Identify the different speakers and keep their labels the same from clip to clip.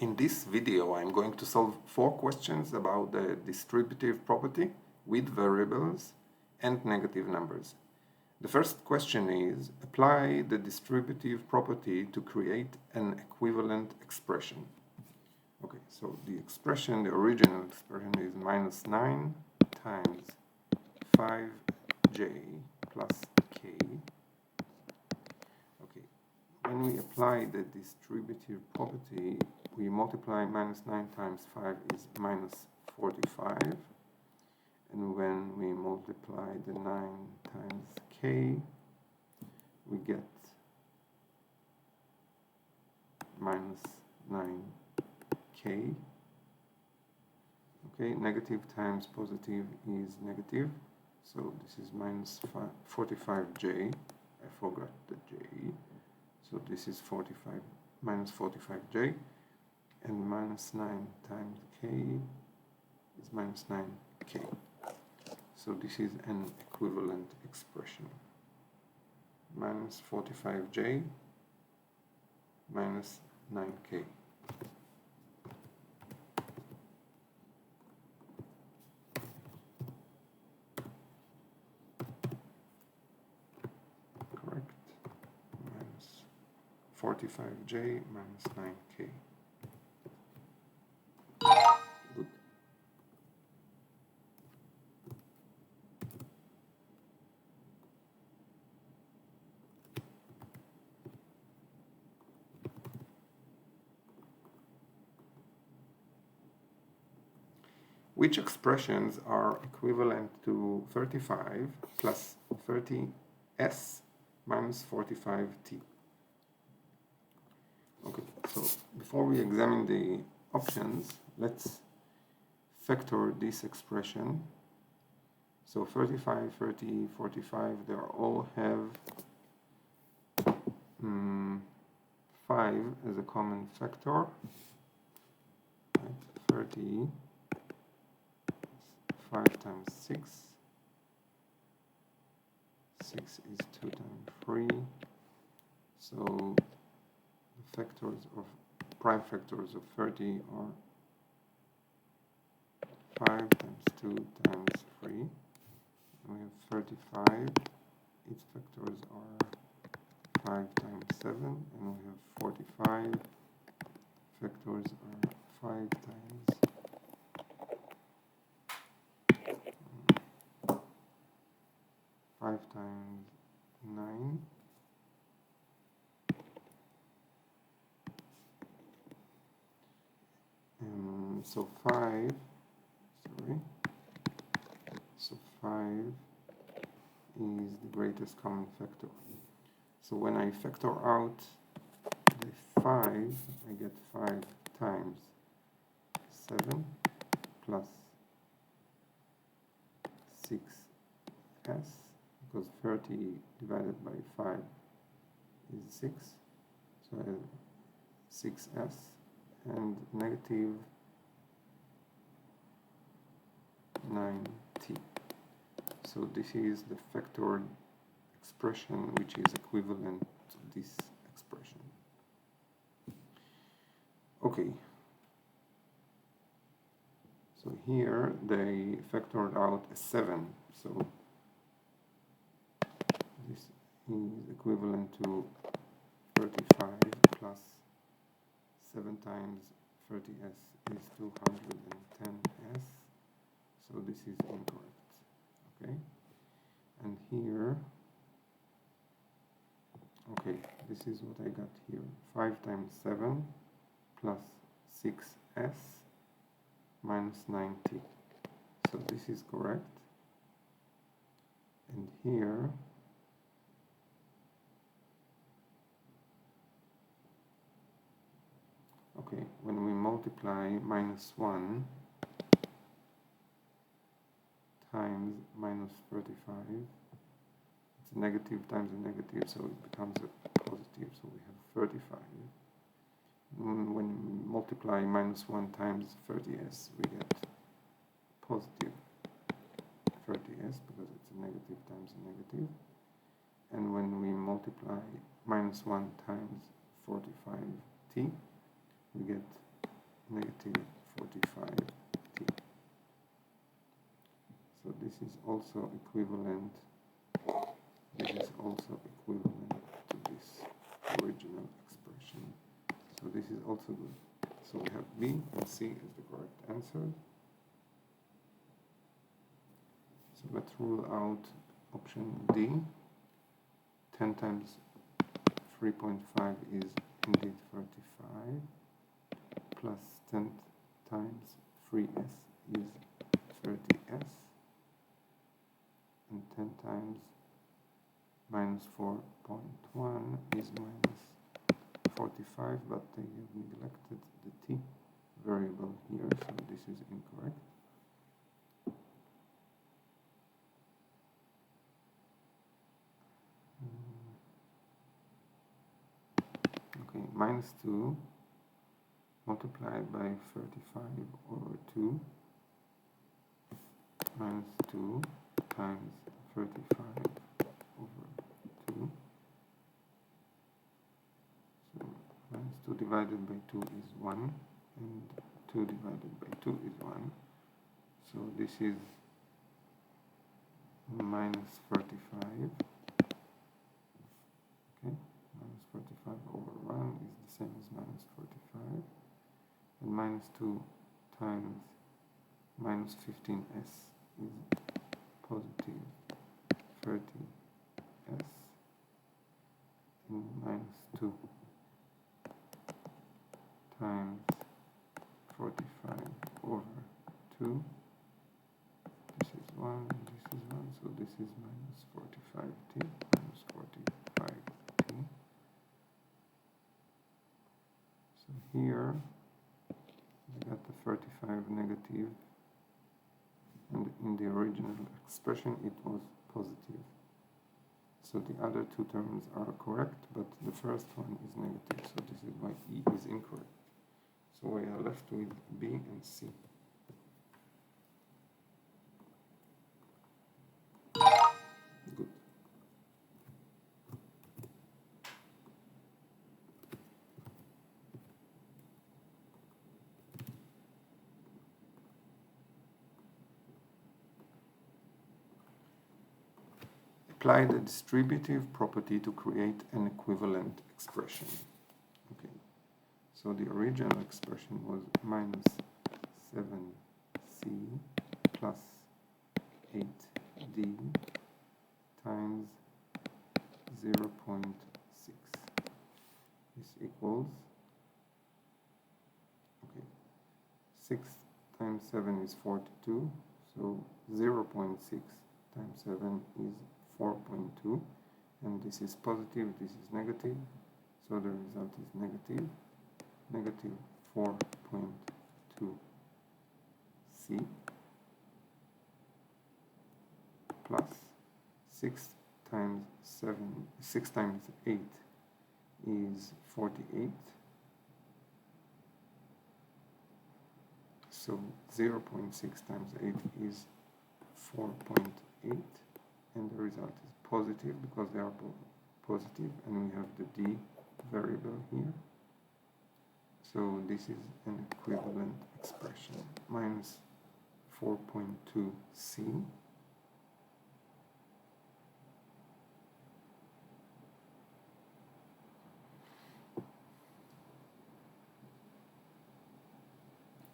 Speaker 1: In this video, I'm going to solve 4 questions about the distributive property with variables and negative numbers. The first question is, apply the distributive property to create an equivalent expression. Okay, so the expression, the original expression is minus 9 times 5j plus k. Okay, when we apply the distributive property, we multiply minus 9 times 5 is minus 45, and when we multiply the 9 times k, we get minus 9k. Okay, negative times positive is negative, so this is minus 45j. I forgot the j, so this is 45 minus 45j. And minus 9 times k is minus 9k. So this is an equivalent expression. Minus 45j minus 9k. Correct. Minus 45j minus 9k. Good. Which expressions are equivalent to 35 plus 30s minus 45t? Okay, so before we examine the options, let's factor this expression. So 35, 30, 45, they all have 5 as a common factor. Right? 30 5 times 6. 6 is 2 times 3. So the factors of prime factors of 30 are 5 times 2 times 3. And we have 35. Its factors are 5 times 7. And we have 45. Factors are 5 times 5 times 9. So 5 is the greatest common factor. So when I factor out the 5, I get 5 times 7 plus 6s, because 30 divided by 5 is 6, so I have 6s, and negative 9t. So this is the factored expression which is equivalent to this expression. Okay. So here they factored out a 7. So this is equivalent to 35 plus 7 times 30s is 210s. So this is incorrect. Okay. And here, okay, this is what I got here. 5 times 7 plus 6s minus 9t. So this is correct. And here, okay, when we multiply minus 1 times minus 35, it's negative times a negative, so it becomes a positive, so we have 35. When we multiply minus 1 times 30s, we get positive 30s, because it's a negative times a negative. And when we multiply minus 1 times 45t, we get negative 45t. So this is also equivalent. This is also equivalent to this original expression. So this is also good. So we have B and C as the correct answers. So let's rule out option D. 10 times 3.5 is indeed 35, plus 10 times 3s is 30s, and 10 times minus 4.1 is minus 45, but they have neglected the t variable here, so this is incorrect. Okay, minus 2 multiplied by 35 over 2 minus 2 times 35 over 2. So minus 2 divided by 2 is 1, and 2 divided by 2 is 1. So this is minus 35. Okay, minus 45 over 1 is the same as minus 45. And minus 2 times minus 15s is positive 30s, and minus 2 times 45 over 2. This is 1, this is 1, so this is minus 45t, minus 45t. So here we got the 35 negative, and in the original expression it was positive. So the other two terms are correct, but the first one is negative, so this is why E is incorrect. So we are left with B and C. Good. Apply the distributive property to create an equivalent expression. Okay, so the original expression was minus 7c plus 8d times 0.6. This equals, okay, 6 times 7 is 42, so 0.6 times 7 is 4.2, and this is positive, this is negative, so the result is negative, negative 4.2c plus 6 times 8 is 48, so 0.6 times 8 is 4.8, and the result is positive because they are both positive, and we have the d variable here. So this is an equivalent expression, minus 4.2c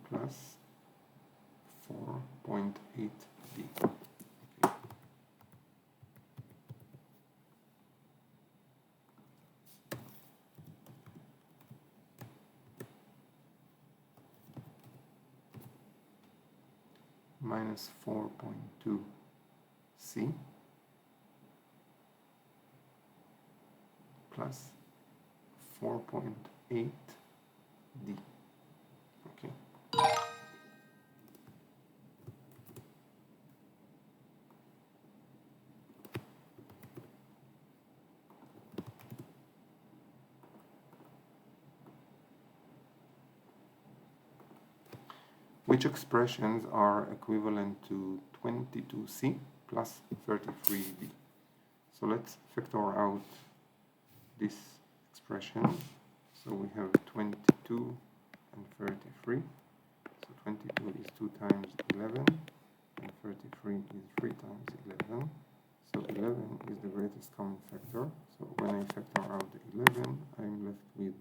Speaker 1: plus 4.8d. Minus 4.2c plus 4.8d. Okay. Which expressions are equivalent to 22c plus 33d? So let's factor out this expression. So we have 22 and 33. 33. So 22 is 2 times 11, and 33 is 3 times 11. So 11 is the greatest common factor. So when I factor out the 11, I'm left with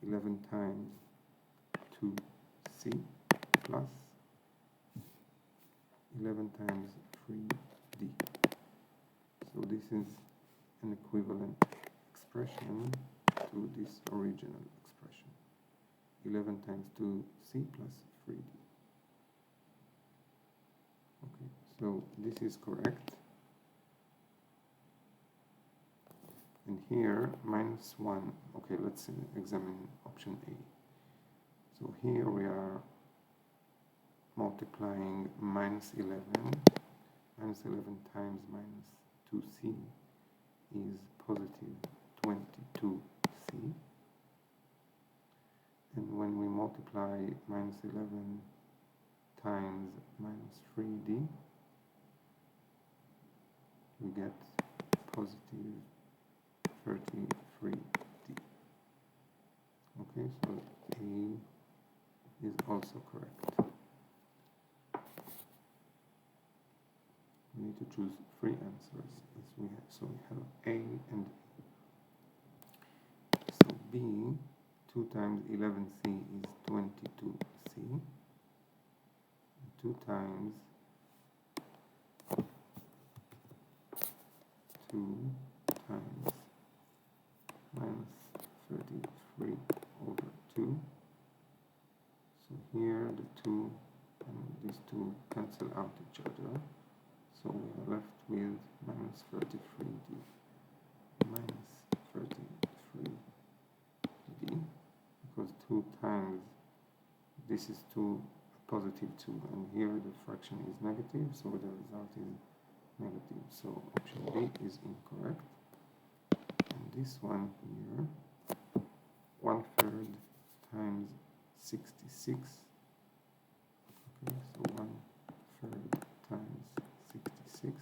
Speaker 1: 11 times 2c plus 11 times 3d. So this is an equivalent expression to this original expression. 11 times 2c plus 3d. Okay, so this is correct. And here, minus 1. Okay, let's examine option A. So here we are multiplying minus 11. Minus 11 times minus 2c is positive 22c. And when we multiply minus 11 times minus 3d, we get positive 33d. Okay, so A is also correct. We need to choose 3 answers as we have. So we have A and A. So B, 2 times 11c is 22c. 2 times 2 times minus 33 over 2. So here the 2 and these 2 cancel out each other. So we are left with minus 33d. Minus 33d. Because 2 times, this is 2, positive 2, and here the fraction is negative, so the result is negative. So option B is incorrect. And this one here, 1/3 times 66. Okay, so 1/3 times 66.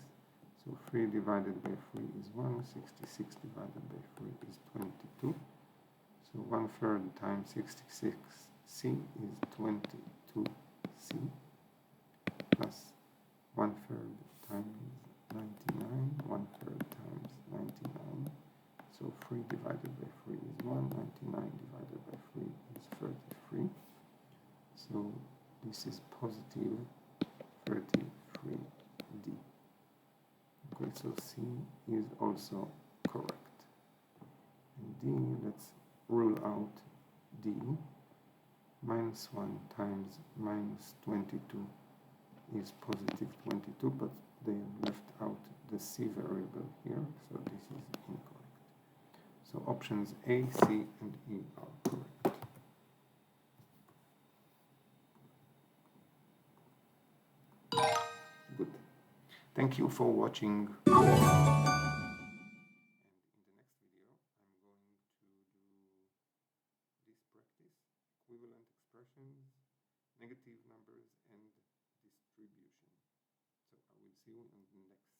Speaker 1: So 3 divided by 3 is 1. 66 divided by 3 is 22. So 1/3 times 66c is 22c plus 1/3 times 99. 1/3 times 99. So 3 divided by 3 is 1. 99 divided by 3 is 33. So this is positive 33d. Okay, so C is also correct. And D, let's rule out D. Minus 1 times minus 22 is positive 22, but they left out the C variable here, so this is incorrect. So options A, C, and E are correct. Good. Thank you for watching. And in the next video, I'm going to do this practice, equivalent expressions, negative numbers, and distribution. So I will see you in the next